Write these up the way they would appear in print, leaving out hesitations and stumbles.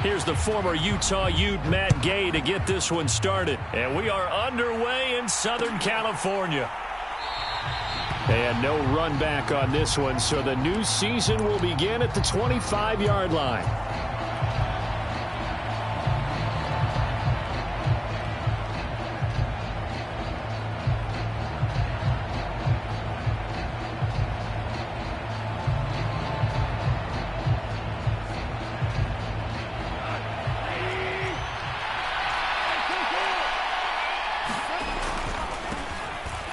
Here's the former Utah Ute Matt Gay to get this one started. And we are underway in Southern California. And no run back on this one, so the new season will begin at the 25-yard line.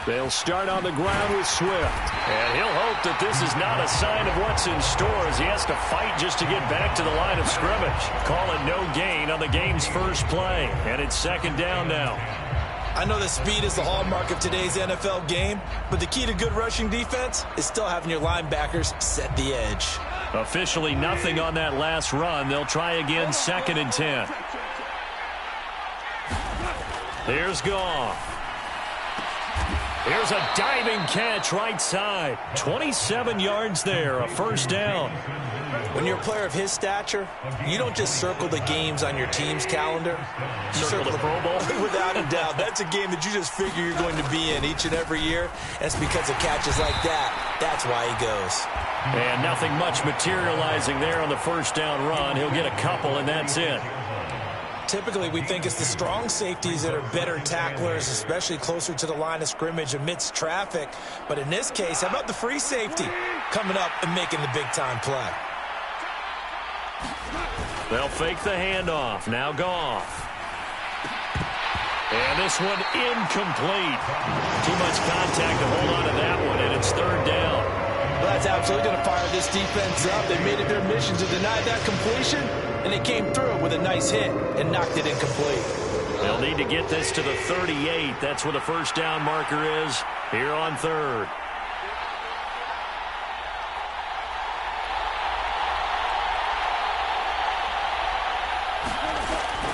They'll start on the ground with Swift. And he'll hope that this is not a sign of what's in store as he has to fight just to get back to the line of scrimmage. Call it no gain on the game's first play. And it's second down now. I know that speed is the hallmark of today's NFL game, but the key to good rushing defense is still having your linebackers set the edge. Officially nothing on that last run. They'll try again, 2nd and 10. Here's Goff. Here's a diving catch right side. 27 yards there, a first down. When you're a player of his stature, you don't just circle the games on your team's calendar. You circle the Pro Bowl? Without a doubt. That's a game that you just figure you're going to be in each and every year. That's because of catches like that. That's why he goes. And nothing much materializing there on the first down run. He'll get a couple, and that's it. Typically, we think it's the strong safeties that are better tacklers, especially closer to the line of scrimmage amidst traffic. But in this case, how about the free safety coming up and making the big-time play? They'll fake the handoff. Now Goff. And this one incomplete. Too much contact to hold on to that one, and it's third down. Well, that's absolutely going to fire this defense up. They made it their mission to deny that completion, and they came through with a nice hit and knocked it incomplete. They'll need to get this to the 38. That's where the first down marker is here on third.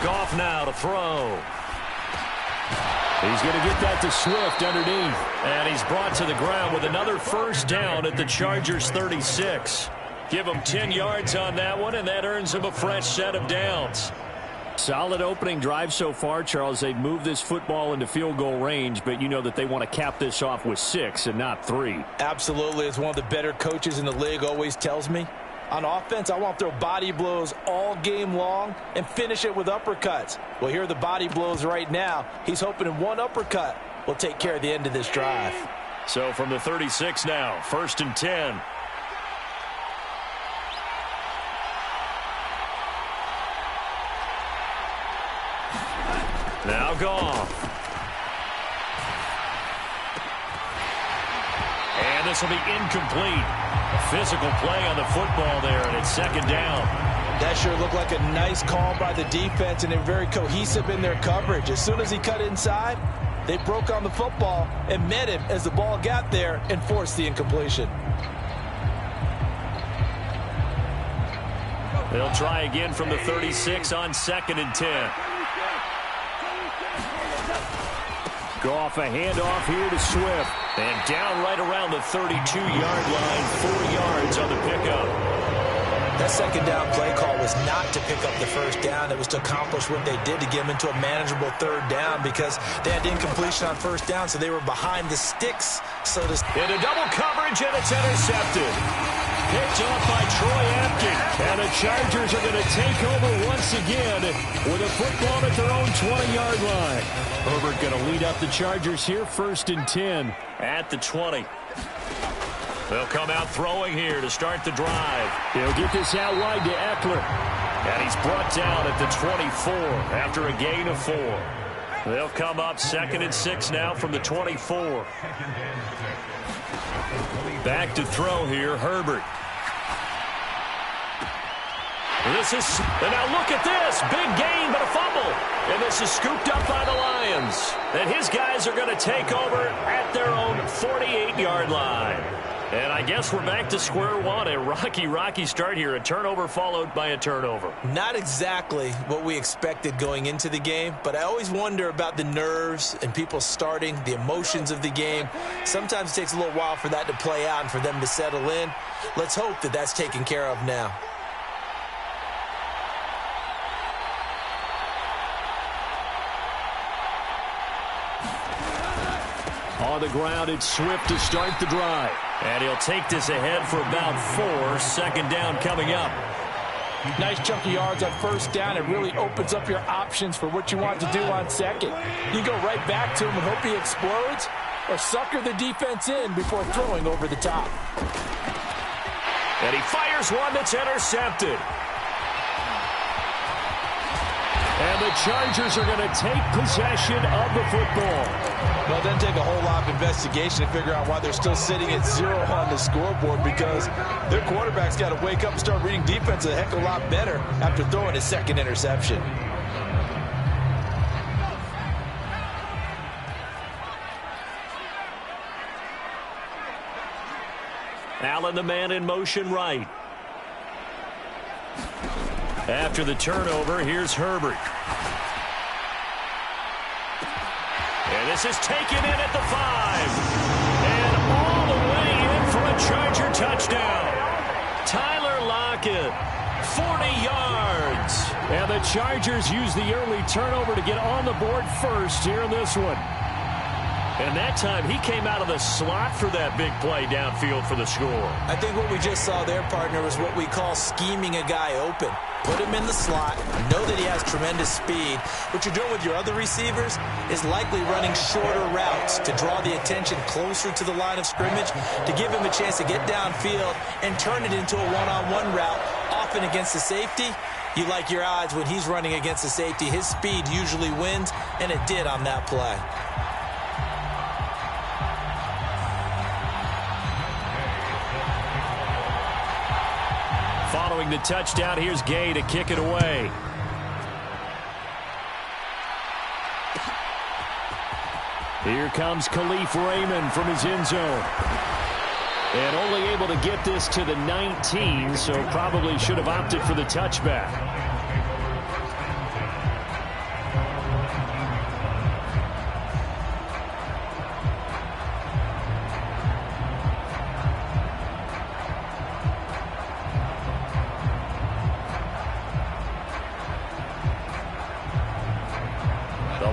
Goff now to throw. He's going to get that to Swift underneath. And he's brought to the ground with another first down at the Chargers' 36. Give him 10 yards on that one, and that earns him a fresh set of downs. Solid opening drive so far, Charles. They've moved this football into field goal range, but you know that they want to cap this off with 6 and not 3. Absolutely. As one of the better coaches in the league always tells me, on offense, I want to throw body blows all game long and finish it with uppercuts. Well, here are the body blows right now. He's hoping in one uppercut will take care of the end of this drive. So from the 36 now, 1st and 10. Now Goff. And this will be incomplete. A physical play on the football there, and it's second down. That sure looked like a nice call by the defense, and they're very cohesive in their coverage. As soon as he cut inside, they broke on the football and met him as the ball got there and forced the incompletion. They'll try again from the 36 on 2nd and 10. Goff, a handoff here to Swift. And down right around the 32-yard line, 4 yards on the pickup. That second down play call was not to pick up the first down. It was to accomplish what they did to get them into a manageable third down because they had incompletion on first down, so they were behind the sticks. So to into double coverage, and it's intercepted. Picked off by Troy Apken. And the Chargers are going to take over once again with a football at their own 20-yard line. Herbert going to lead up the Chargers here, 1st and 10 at the 20. They'll come out throwing here to start the drive. He'll get this out wide to Eckler. And he's brought down at the 24 after a gain of 4. They'll come up 2nd and 6 now from the 24. Back to throw here, Herbert. And now look at this. Big gain, but a fumble. And this is scooped up by the Lions. And his guys are going to take over at their own 48-yard line. And I guess we're back to square one. A rocky start here. A turnover followed by a turnover. Not exactly what we expected going into the game, but I always wonder about the nerves and people starting, the emotions of the game. Sometimes it takes a little while for that to play out and for them to settle in. Let's hope that that's taken care of now. On the ground, it's Swift to start the drive. And he'll take this ahead for about 4. Second down coming up. Nice chunk of yards on first down. It really opens up your options for what you want to do on second. You go right back to him and hope he explodes, or sucker the defense in before throwing over the top. And he fires one that's intercepted. And the Chargers are going to take possession of the football. Well, it doesn't take a whole lot of investigation to figure out why they're still sitting at 0 on the scoreboard, because their quarterback's got to wake up and start reading defense a heck of a lot better after throwing his second interception. Allen, the man in motion right. After the turnover, here's Herbert. And this is taken in at the 5. And all the way in for a Charger touchdown. Tyler Lockett, 40 yards. And the Chargers use the early turnover to get on the board first here in this one. And that time, he came out of the slot for that big play downfield for the score. I think what we just saw there, partner, was what we call scheming a guy open. Put him in the slot, know that he has tremendous speed. What you're doing with your other receivers is likely running shorter routes to draw the attention closer to the line of scrimmage, to give him a chance to get downfield and turn it into a one-on-one route, often against the safety. You like your odds when he's running against the safety. His speed usually wins, and it did on that play. Following the touchdown, here's Gay to kick it away. Here comes Khalif Raymond from his end zone. And only able to get this to the 19, so probably should have opted for the touchback.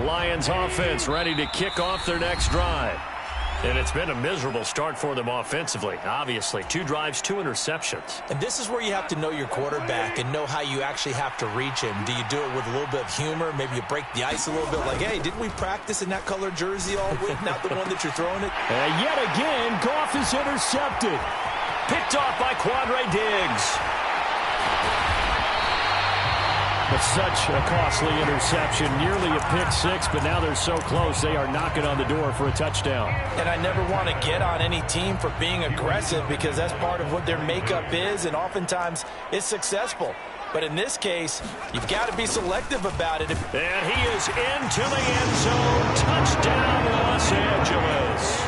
Lions offense ready to kick off their next drive. And it's been a miserable start for them offensively. Obviously, 2 drives, 2 interceptions. And this is where you have to know your quarterback and know how you actually have to reach him. Do you do it with a little bit of humor? Maybe you break the ice a little bit, like, hey, didn't we practice in that color jersey all week? Not the one that you're throwing it. And yet again, Goff is intercepted. Picked off by Quandre Diggs. But such a costly interception, nearly a pick 6, but now they're so close they are knocking on the door for a touchdown. And I never want to get on any team for being aggressive, because that's part of what their makeup is, and oftentimes it's successful. But in this case, you've got to be selective about it. And he is into the end zone. Touchdown, Los Angeles.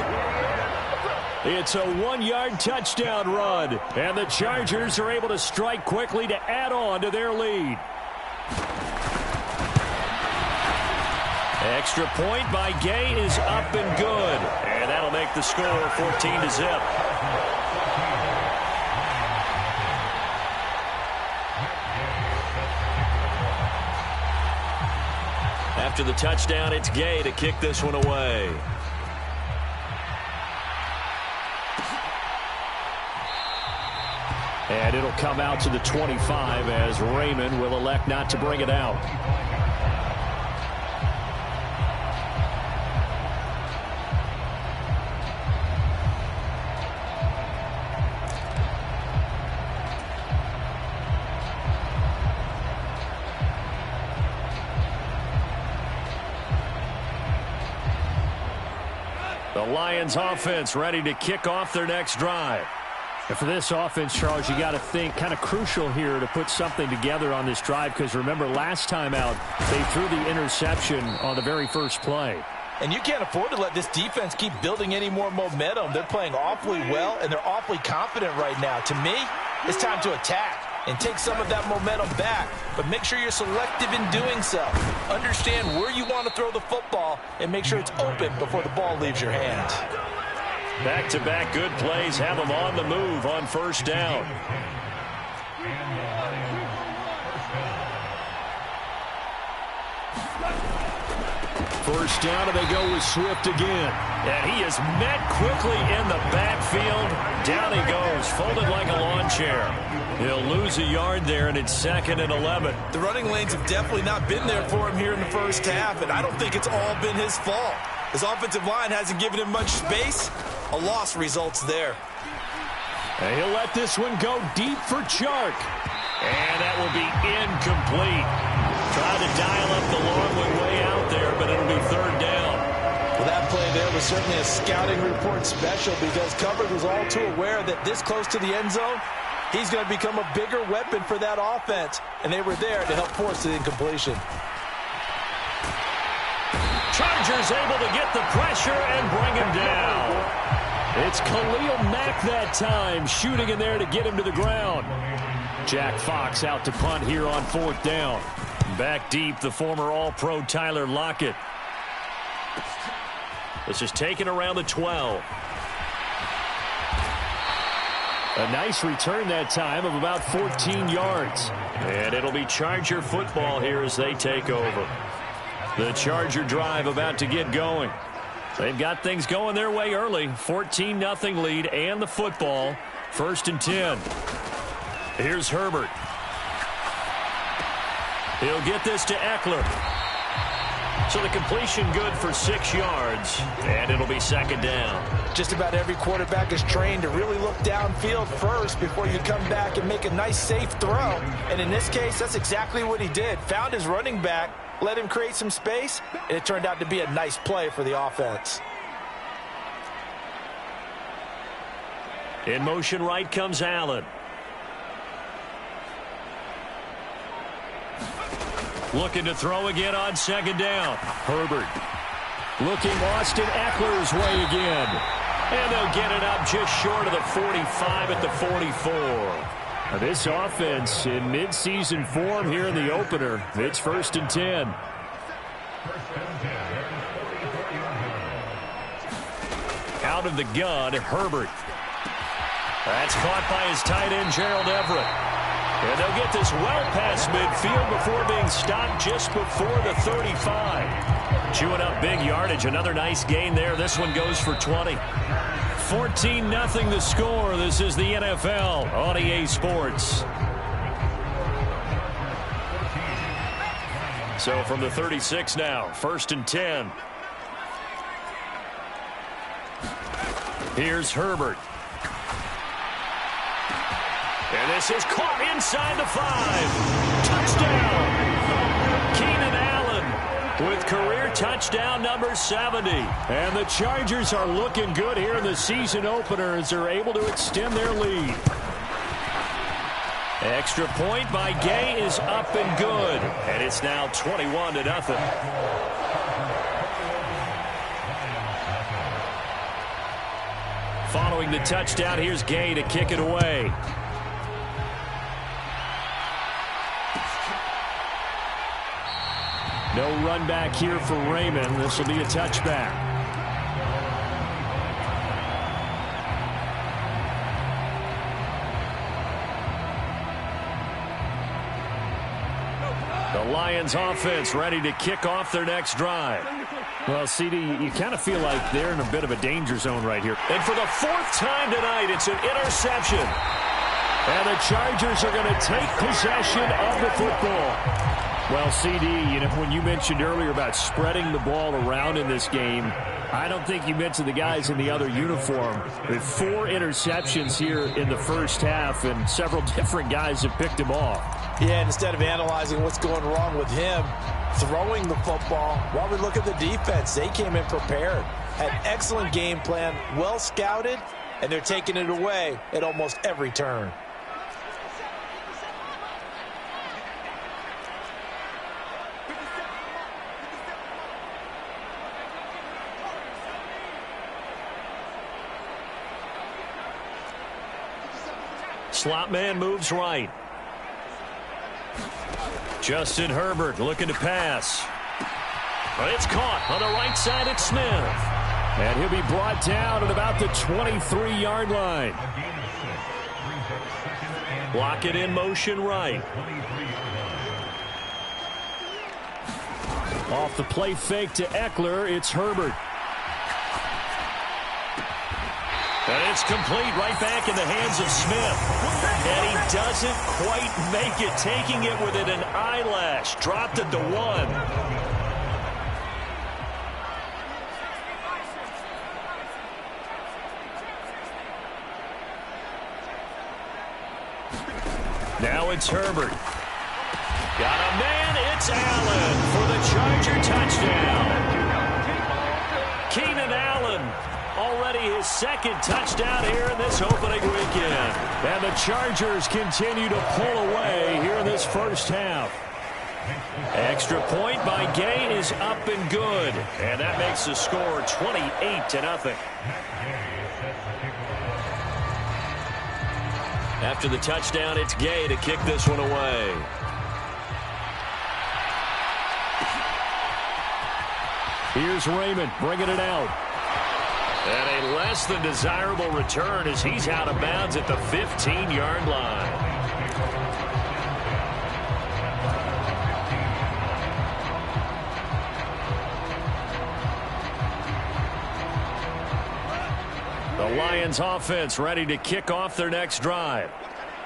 It's a 1-yard touchdown run, and the Chargers are able to strike quickly to add on to their lead. Extra point by Gay is up and good. And that'll make the score 14-0. After the touchdown, it's Gay to kick this one away. And it'll come out to the 25 as Raymond will elect not to bring it out. The Lions offense ready to kick off their next drive. And for this offense, Charles, you got to think kind of crucial here to put something together on this drive, because remember last time out they threw the interception on the very first play. And you can't afford to let this defense keep building any more momentum. They're playing awfully well, and they're awfully confident right now. To me, it's time to attack and take some of that momentum back. But make sure you're selective in doing so. Understand where you want to throw the football and make sure it's open before the ball leaves your hands. Back-to-back good plays have them on the move on first down. first down, and they go with Swift again. And he is met quickly in the backfield. Down he goes, folded like a lawn chair. He'll lose a yard there, and it's 2nd and 11. The running lanes have definitely not been there for him here in the first half, and I don't think it's all been his fault. His offensive line hasn't given him much space. A loss results there. And he'll let this one go deep for Chark. And that will be incomplete. Trying to dial up the long way out there, but it'll be 3rd down. Well, that play there was certainly a scouting report special because coverage was all too aware that this close to the end zone, he's going to become a bigger weapon for that offense. And they were there to help force the incompletion. Chargers able to get the pressure and bring him down. It's Khalil Mack that time, shooting in there to get him to the ground. Jack Fox out to punt here on 4th down. Back deep, the former All-Pro Tyler Lockett. This is taken around the 12. A nice return that time of about 14 yards. And it'll be Charger football here as they take over. The Charger drive about to get going. They've got things going their way early. 14-0 lead and the football. 1st and 10. Here's Herbert. He'll get this to Eckler. So the completion good for 6 yards, and it'll be 2nd down. Just about every quarterback is trained to really look downfield first before you come back and make a nice, safe throw. And in this case, that's exactly what he did. Found his running back, let him create some space, and it turned out to be a nice play for the offense. In motion right comes Allen. Looking to throw again on 2nd down. Herbert looking Austin Eckler's way again. And they'll get it up just short of the 45 at the 44. Now this offense in midseason form here in the opener. It's 1st and 10. Out of the gun, Herbert. That's caught by his tight end, Gerald Everett. And they'll get this well past midfield before being stopped just before the 35. Chewing up big yardage. Another nice gain there. This one goes for 20. 14-0 the score. This is the NFL on EA Sports. So from the 36 now, 1st and 10. Here's Herbert. And this is caught inside the 5. Touchdown. Keenan Allen with career touchdown number 70. And the Chargers are looking good here in the season opener as they're able to extend their lead. Extra point by Gay is up and good. And it's now 21-0. Following the touchdown, here's Gay to kick it away. No run back here for Raymond. This will be a touchback. The Lions offense ready to kick off their next drive. Well, CD, you kind of feel like they're in a bit of a danger zone right here. And for the 4th time tonight, it's an interception. And the Chargers are going to take possession of the football. Well, CD, you know, when you mentioned earlier about spreading the ball around in this game, I don't think you mentioned the guys in the other uniform. With 4 interceptions here in the first half, and several different guys have picked him off. Yeah, and instead of analyzing what's going wrong with him, throwing the football, while we look at the defense, they came in prepared. Had excellent game plan, well scouted, and they're taking it away at almost every turn. Slot man moves right. Justin Herbert looking to pass. But it's caught on the right side at Smith. And he'll be brought down at about the 23-yard line. Block it in motion right. Off the play fake to Eckler, it's Herbert. And it's complete right back in the hands of Smith. And he doesn't quite make it, taking it within an eyelash. Dropped at the 1. Now it's Herbert. Got a man, it's Allen for the Charger touchdown. Keenan Allen, already his second touchdown here in this opening weekend. And the Chargers continue to pull away here in this first half. Extra point by Gay is up and good. And that makes the score 28-0. After the touchdown, it's Gay to kick this one away. Here's Raymond bringing it out. And a less than desirable return as he's out of bounds at the 15-yard line. The Lions offense ready to kick off their next drive.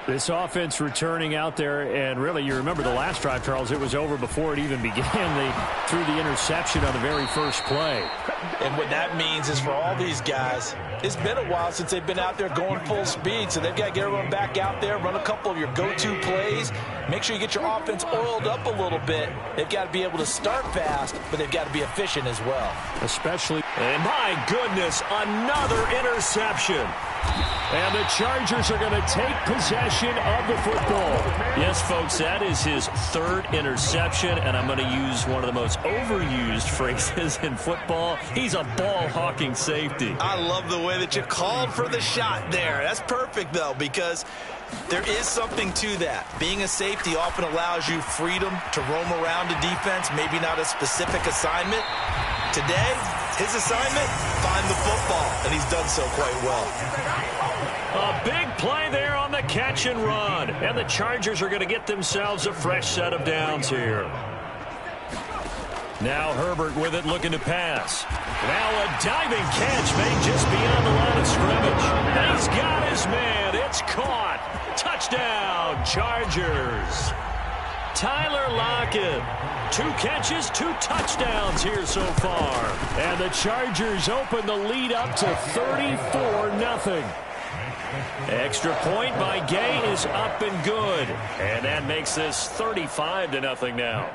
This offense returning out there, and really, you remember the last drive, Charles, it was over before it even began. They threw the interception on the very first play. And what that means is for all these guys, it's been a while since they've been out there going full speed, so they've got to get everyone back out there, run a couple of your go-to plays, make sure you get your offense oiled up a little bit. They've got to be able to start fast, but they've got to be efficient as well. Especially, and my goodness, another interception. And the Chargers are going to take possession of the football. Yes, folks, that is his third interception, and I'm going to use one of the most overused phrases in football. He's a ball-hawking safety. I love the way that you called for the shot there. That's perfect, though, because there is something to that. Being a safety often allows you freedom to roam around a defense, maybe not a specific assignment. Today, his assignment, find the football, and he's done so quite well. A big play there on the catch and run. And the Chargers are going to get themselves a fresh set of downs here. Now Herbert with it, looking to pass. Now a diving catch made just beyond the line of scrimmage. And he's got his man. It's caught. Touchdown, Chargers. Tyler Lockett. 2 catches, 2 touchdowns here so far. And the Chargers open the lead up to 34-0. Extra point by Gay is up and good. And that makes this 35-0 now.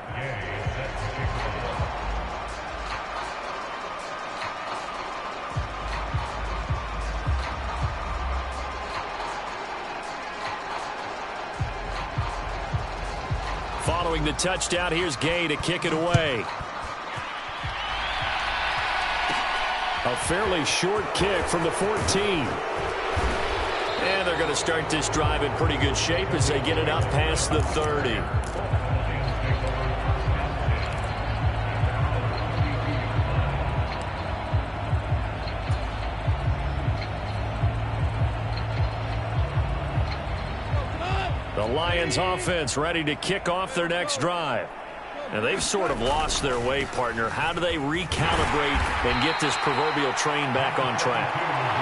Following the touchdown, here's Gay to kick it away. A fairly short kick from the 14. And they're going to start this drive in pretty good shape as they get it up past the 30. The Lions offense ready to kick off their next drive. Now, they've sort of lost their way, partner. How do they recalibrate and get this proverbial train back on track?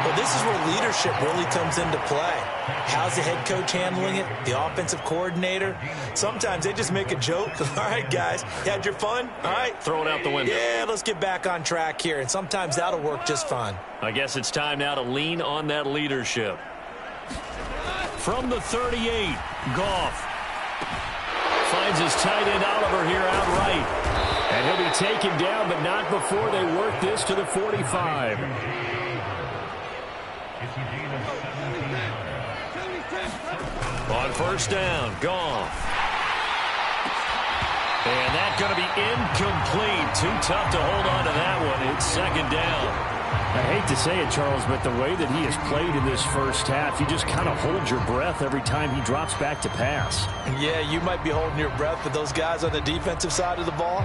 Well, this is where leadership really comes into play. How's the head coach handling it? The offensive coordinator? Sometimes they just make a joke. All right, guys, you had your fun? All right. Throw it out the window. Yeah, let's get back on track here. And sometimes that'll work just fine. I guess it's time now to lean on that leadership. From the 38, Goff finds his tight end Oliver here outright. And he'll be taken down, but not before they work this to the 45. On first down, Goff. And that's going to be incomplete. Too tough to hold on to that one. It's second down. I hate to say it, Charles, but the way that he has played in this first half, you just kind of hold your breath every time he drops back to pass. Yeah, you might be holding your breath, but those guys on the defensive side of the ball,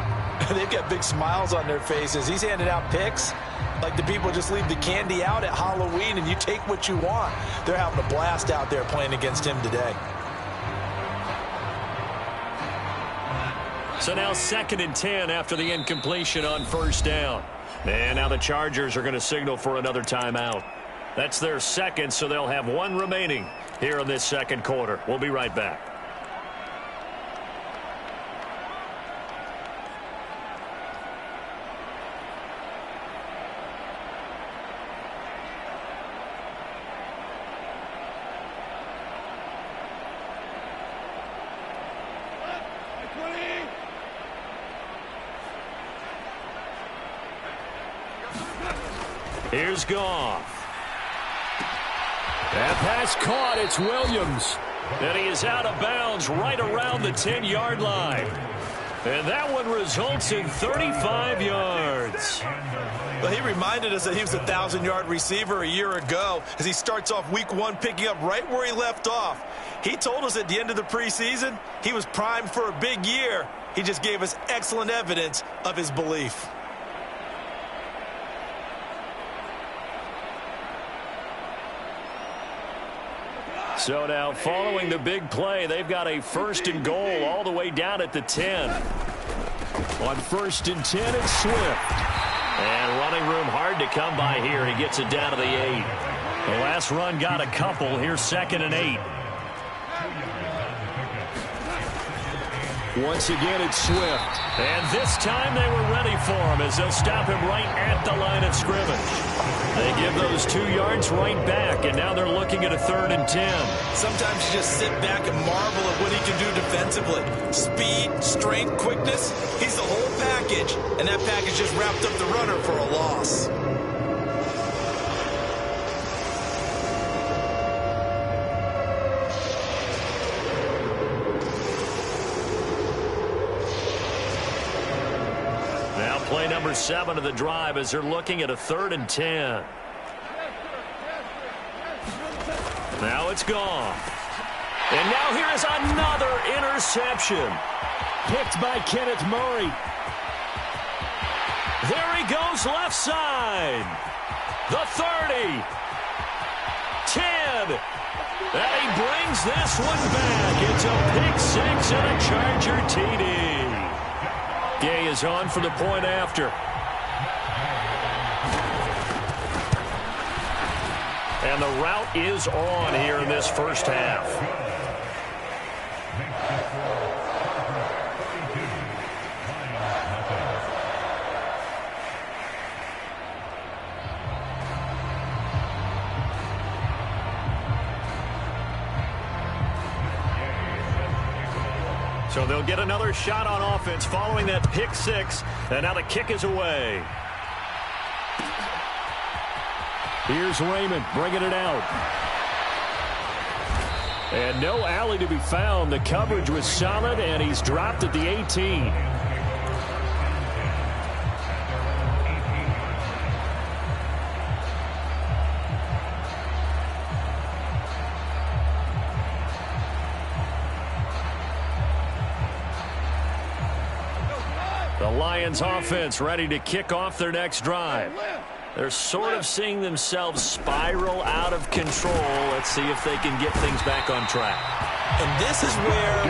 they've got big smiles on their faces. He's handing out picks like the people just leave the candy out at Halloween and you take what you want. They're having a blast out there playing against him today. So now 2nd and 10 after the incompletion on first down. And now the Chargers are going to signal for another timeout. That's their second, so they'll have one remaining here in this second quarter. We'll be right back. Here's Goff. That pass caught. It's Williams. And he is out of bounds right around the 10-yard line. And that one results in 35 yards. Well, he reminded us that he was a 1,000-yard receiver a year ago as he starts off week 1 picking up right where he left off. He told us at the end of the preseason he was primed for a big year. He just gave us excellent evidence of his belief. So now following the big play, they've got a 1st and goal all the way down at the 10. On 1st and 10, it's Swift. And running room hard to come by here. He gets it down to the 8. The last run got a couple. Here's 2nd and 8. Once again, it's Swift. And this time they were ready for him as they'll stop him right at the line of scrimmage. They give those 2 yards right back, and now they're looking at a 3rd and 10. Sometimes you just sit back and marvel at what he can do defensively. Speed, strength, quickness, he's the whole package, and that package just wrapped up the runner for a loss. Play number 7 of the drive as they're looking at a 3rd and 10. Now it's gone. And now here is another interception. Picked by Kenneth Murray. There he goes left side. The 30. 10. And he brings this one back. It's a pick 6 and a Charger TD. Gay is on for the point after. And the route is on here in this first half. So they'll get another shot on offense following that pick 6. And now the kick is away. Here's Raymond bringing it out. And no alley to be found. The coverage was solid, and he's dropped at the 18. The Lions offense ready to kick off their next drive. They're sort of seeing themselves spiral out of control. Let's see if they can get things back on track. And this is where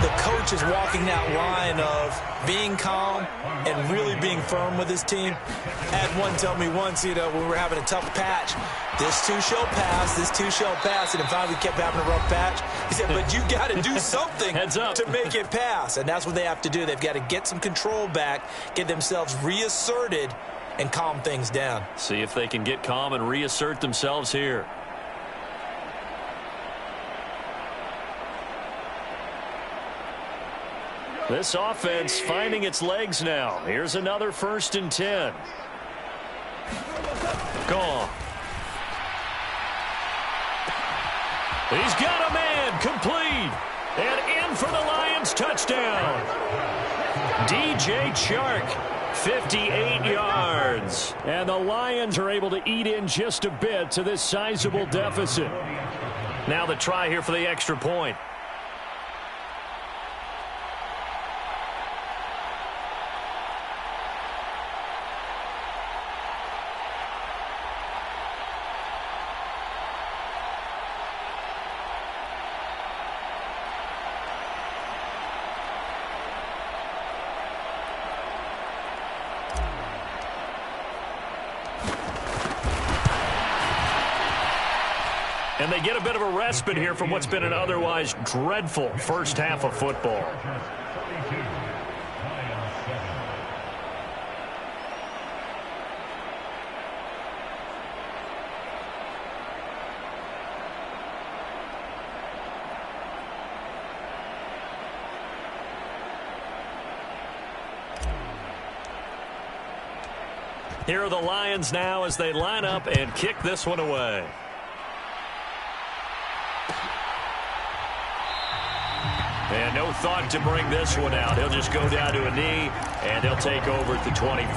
the coach is walking that line of being calm and really being firm with his team. I had one tell me once, when we were having a tough patch, this too shall pass, this too shall pass, and finally we kept having a rough patch. He said, but you got to do something to make it pass, and that's what they have to do. They've got to get some control back, get themselves reasserted, and calm things down. See if they can get calm and reassert themselves here. This offense finding its legs now. Here's another 1st and 10. Gone. He's got a man complete. And in for the Lions touchdown. DJ Chark, 58 yards. And the Lions are able to eat in just a bit to this sizable deficit. Now the try here for the extra point. And they get a bit of a respite here from what's been an otherwise dreadful first half of football. Here are the Lions now as they line up and kick this one away. And no thought to bring this one out. He'll just go down to a knee, and he'll take over at the 25.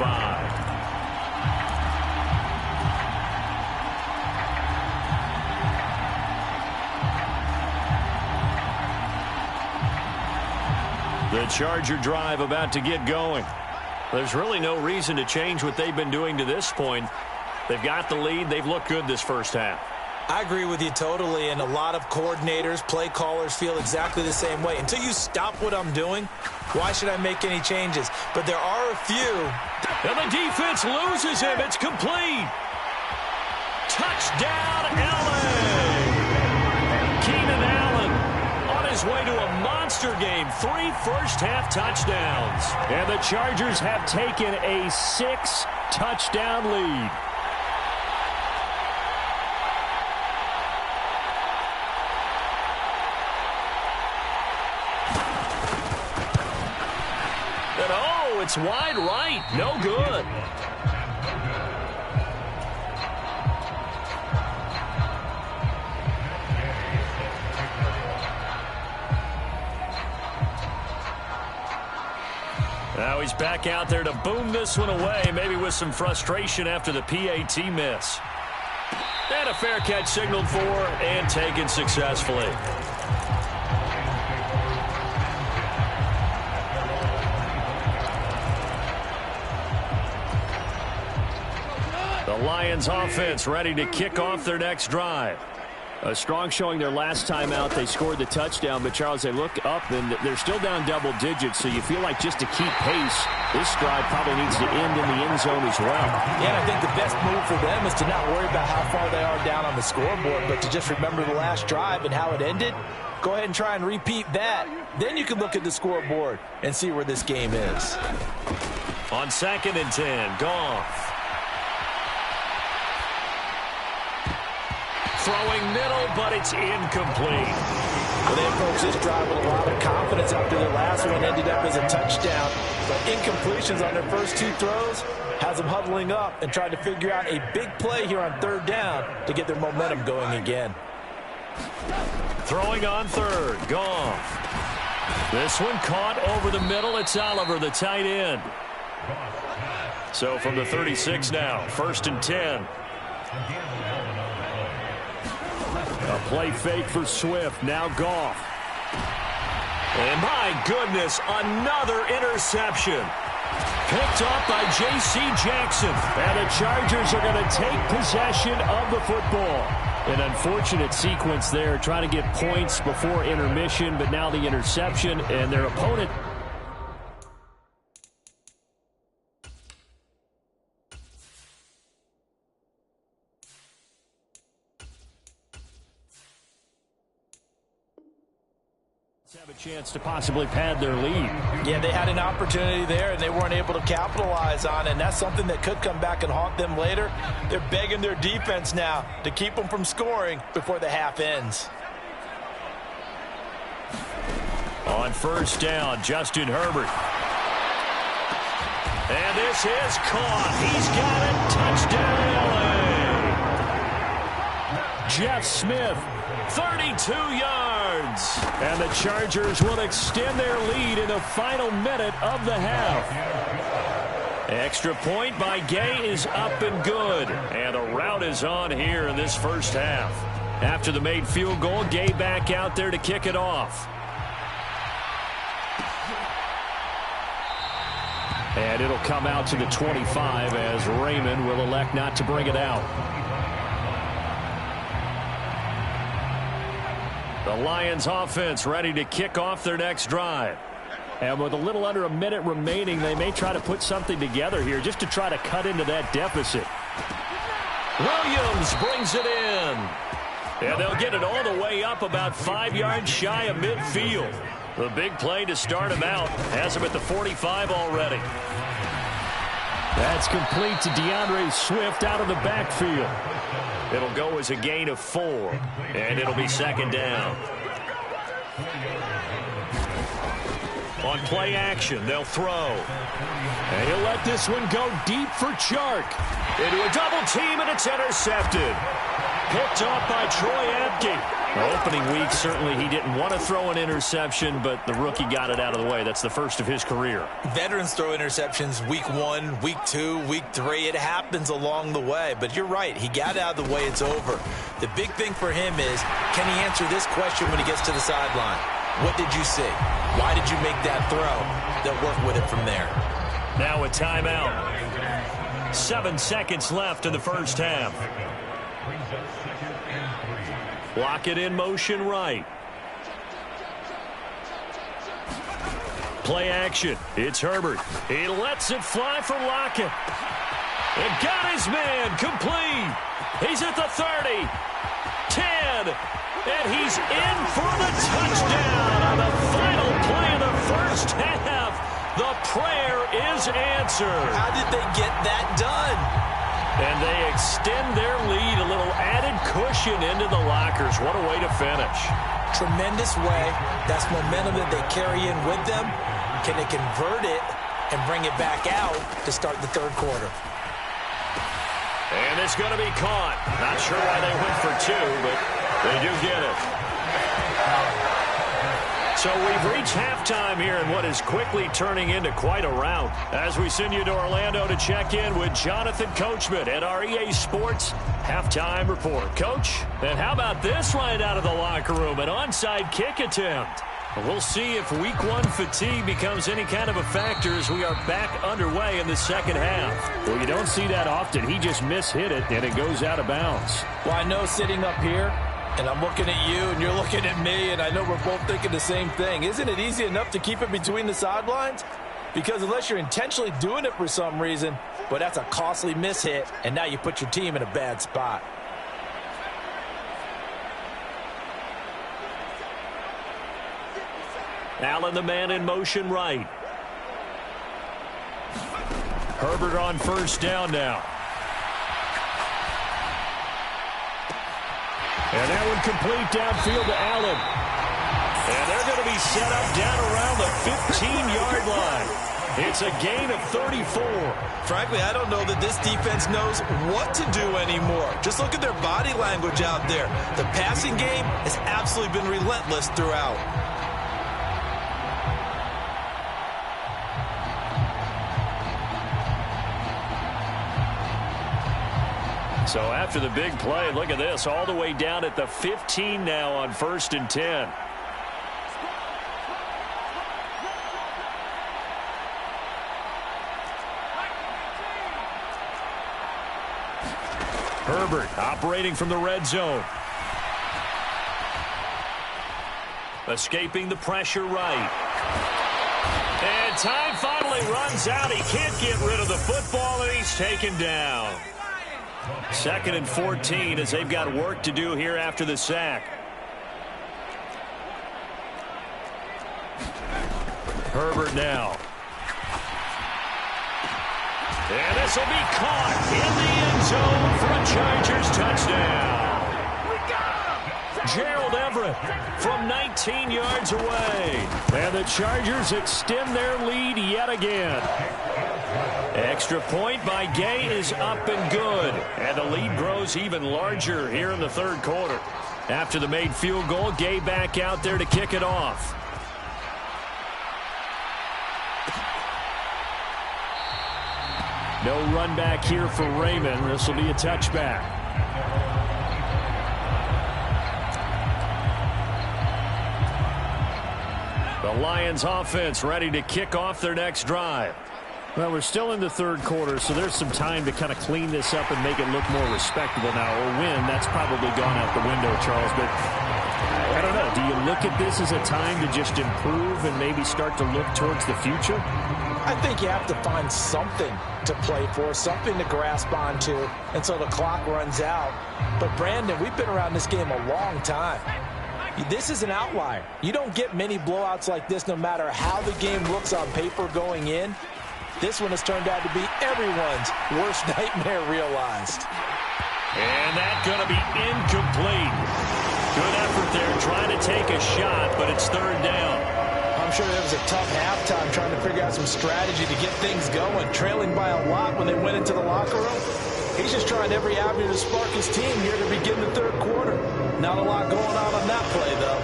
The Charger drive about to get going. There's really no reason to change what they've been doing to this point. They've got the lead. They've looked good this first half. I agree with you totally, and a lot of coordinators, play callers feel exactly the same way. Until you stop what I'm doing, why should I make any changes? But there are a few. And the defense loses him. It's complete. Touchdown, LA. Keenan Allen on his way to a monster game. 3 first-half touchdowns. And the Chargers have taken a 6-touchdown lead. It's wide right. No good. Now he's back out there to boom this one away, maybe with some frustration after the PAT miss. And a fair catch signaled for and taken successfully. The Lions offense ready to kick off their next drive. A strong showing their last time out. They scored the touchdown, but Charles, they look up and they're still down double digits, so you feel like just to keep pace, this drive probably needs to end in the end zone as well. Yeah, I think the best move for them is to not worry about how far they are down on the scoreboard, but to just remember the last drive and how it ended. Go ahead and try and repeat that. Then you can look at the scoreboard and see where this game is. On 2nd and 10, Goff. Throwing middle, but it's incomplete. Well, they approached this drive with a lot of confidence after their last one ended up as a touchdown. But incompletions on their first 2 throws has them huddling up and trying to figure out a big play here on 3rd down to get their momentum going again. Throwing on 3rd, Goff. This one caught over the middle. It's Oliver, the tight end. So from the 36 now, 1st and 10. A play fake for Swift. Now Goff. And my goodness, another interception. Picked off by J.C. Jackson. And the Chargers are going to take possession of the football. An unfortunate sequence there, trying to get points before intermission, but now the interception, and their opponent. Have a chance to possibly pad their lead. Yeah, they had an opportunity there, and they weren't able to capitalize on it, and that's something that could come back and haunt them later. They're begging their defense now to keep them from scoring before the half ends. On 1st down, Justin Herbert. And this is caught. He's got it. Touchdown, LA. Jeff Smith, 32 yards. And the Chargers will extend their lead in the final minute of the half. Extra point by Gay is up and good. And the route is on here in this first half. After the made field goal, Gay back out there to kick it off. And it'll come out to the 25 as Raymond will elect not to bring it out. The Lions offense ready to kick off their next drive. And with a little under a minute remaining, they may try to put something together here just to try to cut into that deficit. Williams brings it in. And they'll get it all the way up about 5 yards shy of midfield. The big play to start him out has him at the 45 already. That's complete to DeAndre Swift out of the backfield. It'll go as a gain of 4, and it'll be second down. On play action, they'll throw. And he'll let this one go deep for Chark. Into a double team, and it's intercepted. Picked off by Troy Apke. The opening week, certainly he didn't want to throw an interception, but the rookie got it out of the way. That's the first of his career. Veterans throw interceptions week 1, week 2, week 3. It happens along the way. But you're right. He got it out of the way. It's over. The big thing for him is, can he answer this question when he gets to the sideline? What did you see? Why did you make that throw? They'll work with it from there. Now a timeout. 7 seconds left in the first half. Block it in motion right. Play action. It's Herbert. He lets it fly for Lockett. And got his man complete. He's at the 30. 10. And he's in for the touchdown on the final play of the first half. The prayer is answered. How did they get that done? And they extend their lead, a little added cushion into the lockers. What a way to finish. Tremendous way. That's momentum that they carry in with them. Can they convert it and bring it back out to start the third quarter? And it's going to be caught. Not sure why they went for 2, but they do get it. So we've reached halftime here in what is quickly turning into quite a rout. As we send you to Orlando to check in with Jonathan Coachman at our EA Sports Halftime Report. Coach, and how about this right out of the locker room? An onside kick attempt. We'll see if week 1 fatigue becomes any kind of a factor as we are back underway in the second half. Well, you don't see that often. He just mishit it, and it goes out of bounds. Well, I know sitting up here, and I'm looking at you, and you're looking at me, and I know we're both thinking the same thing. Isn't it easy enough to keep it between the sidelines? Because unless you're intentionally doing it for some reason, well, that's a costly mishit, and now you put your team in a bad spot. Allen, the man in motion right. Herbert on first down now. And that one complete downfield to Allen. And they're going to be set up down around the 15-yard line. It's a gain of 34. Frankly, I don't know that this defense knows what to do anymore. Just look at their body language out there. The passing game has absolutely been relentless throughout. So after the big play, look at this, all the way down at the 15 now on 1st and 10. Herbert operating from the red zone. Escaping the pressure right. And time finally runs out. He can't get rid of the football, and he's taken down. 2nd and 14 as they've got work to do here after the sack. Herbert now. And this will be caught in the end zone for a Chargers touchdown. Gerald Everett from 19 yards away. And the Chargers extend their lead yet again. Extra point by Gay is up and good. And the lead grows even larger here in the third quarter. After the made field goal, Gay back out there to kick it off. No run back here for Raymond. This will be a touchback. The Lions offense ready to kick off their next drive. Well, we're still in the third quarter, so there's some time to kind of clean this up and make it look more respectable now. Or win, that's probably gone out the window, Charles. But I don't know. Do you look at this as a time to just improve and maybe start to look towards the future? I think you have to find something to play for, something to grasp onto until the clock runs out. But, Brandon, we've been around this game a long time. This is an outlier. You don't get many blowouts like this no matter how the game looks on paper going in. This one has turned out to be everyone's worst nightmare realized. And that's going to be incomplete. Good effort there trying to take a shot, but it's third down. I'm sure it was a tough halftime trying to figure out some strategy to get things going, trailing by a lot when they went into the locker room. He's just trying every avenue to spark his team here to begin the third quarter. Not a lot going on that play, though.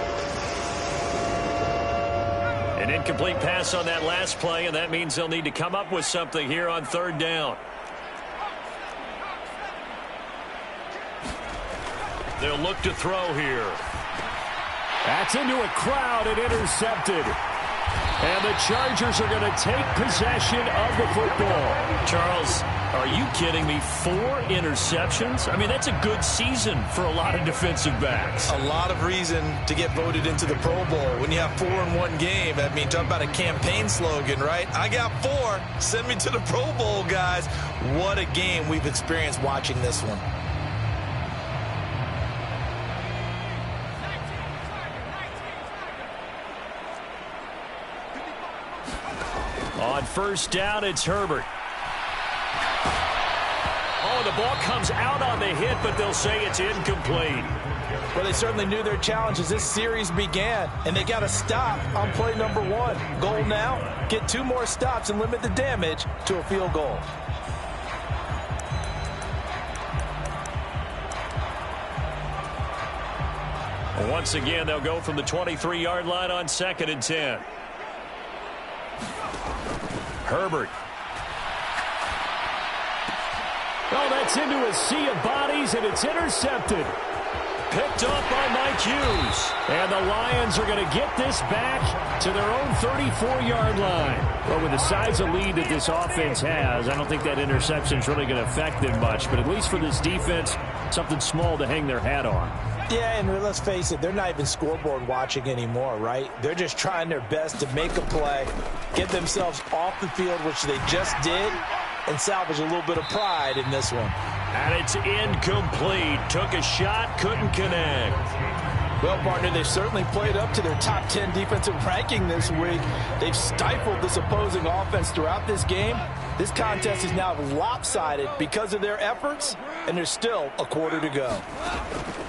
An incomplete pass on that last play, and that means they'll need to come up with something here on third down. They'll look to throw here. That's into a crowd and intercepted. And the Chargers are going to take possession of the football. Charles, are you kidding me? 4 interceptions? I mean, that's a good season for a lot of defensive backs. A lot of reason to get voted into the Pro Bowl. When you have 4 in one game, I mean, talk about a campaign slogan, right? I got 4. Send me to the Pro Bowl, guys. What a game we've experienced watching this one. On first down, it's Herbert. Oh, the ball comes out on the hit, but they'll say it's incomplete. Well, they certainly knew their challenge as this series began, and they got to stop on play number 1. Goal now, get 2 more stops and limit the damage to a field goal. Once again, they'll go from the 23-yard line on 2nd and 10. Herbert. Oh, that's into a sea of bodies, and it's intercepted. Picked up by Mike Hughes. And the Lions are going to get this back to their own 34-yard line. Well, with the size of lead that this offense has, I don't think that interception is really going to affect them much. But at least for this defense, something small to hang their hat on. Yeah, and let's face it, they're not even scoreboard watching anymore, right? They're just trying their best to make a play, get themselves off the field, which they just did, and salvage a little bit of pride in this one. And it's incomplete. Took a shot, couldn't connect. Well, partner, they've certainly played up to their top 10 defensive ranking this week. They've stifled this opposing offense throughout this game. This contest is now lopsided because of their efforts, and there's still a quarter to go.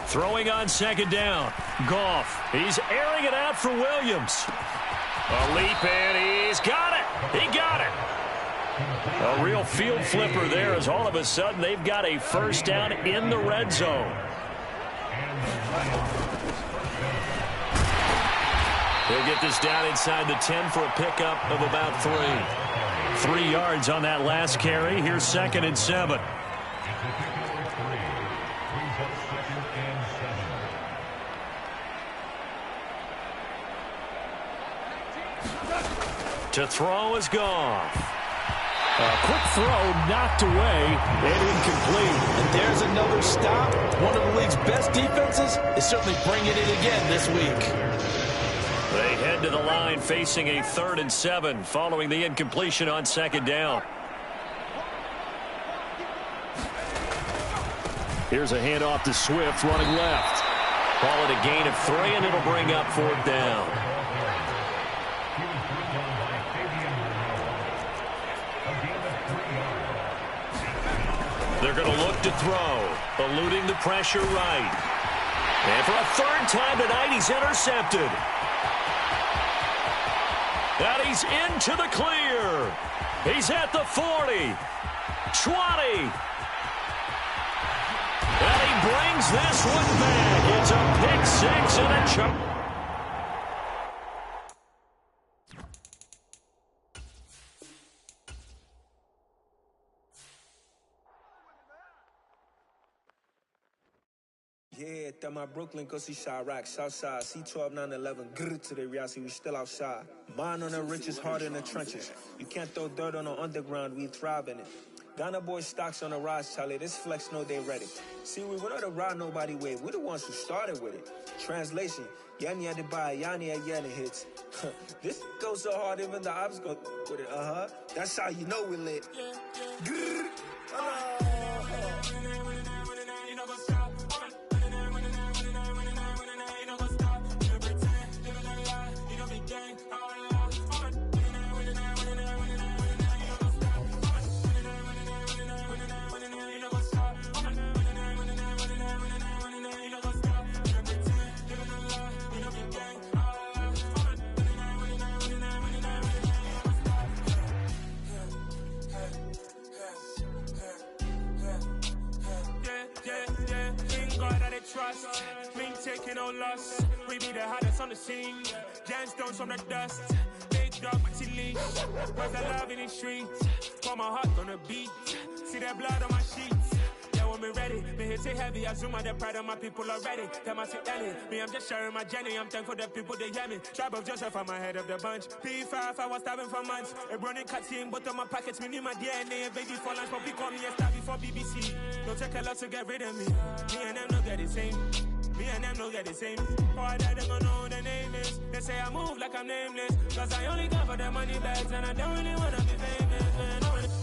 Throwing on 2nd down. Goff. He's airing it out for Williams. A leap, and he's got it. He got it. A real field flipper there as all of a sudden they've got a first down in the red zone. He'll get this down inside the 10 for a pickup of about 3. 3 yards on that last carry. Here's 2nd and 7. To throw is Goff. A quick throw knocked away and incomplete. And there's another stop. One of the league's best defenses is certainly bringing it again this week. They head to the line facing a 3rd and 7 following the incompletion on 2nd down. Here's a handoff to Swift running left. Call it a gain of 3, and it'll bring up 4th down. They're going to look to throw, eluding the pressure right. And for a 3rd time tonight, he's intercepted. And he's into the clear. He's at the 40, 20. And he brings this one back. It's a pick 6 and a choke. Yeah, that my Brooklyn, go see Chirac, Southside, C12, 911, grrr to the reality, we still outside. Mine on the riches, hard in the trenches. You can't throw dirt on the underground, we thrive in it. Ghana boy stocks on the rise, Charlie. This flex know they ready. See, we don't ride nobody with. We're the ones who started with it. Translation, Yani had to buy, Yani had Yanni hits. This goes so hard, even the ops go with it. That's how you know we lit. Trust, we ain't taking no loss. We be the hottest on the scene. Gemstones from the dust. Big dog, my leash. Where's the love in the streets? Pour my heart on the beat. See that blood on my sheets. Yeah, when me ready, me hit it heavy. I zoom out the pride of my people already. Tell my sit Ellie. Me, I'm just sharing my journey. I'm thankful the people they hear me. Tribe of Joseph, I'm ahead of the bunch. P5, I was starving for months. A running cutscene, but on my pockets, me knew my DNA. Baby for lunch, but we call me a star before BBC. Don't take a lot to get rid of me. Me and them no get the same. Me and them no get the same. Boy, that they gon' know who the name is. They say I move like I'm nameless. Cause I only got for the money bags. And I don't really wanna be famous, man.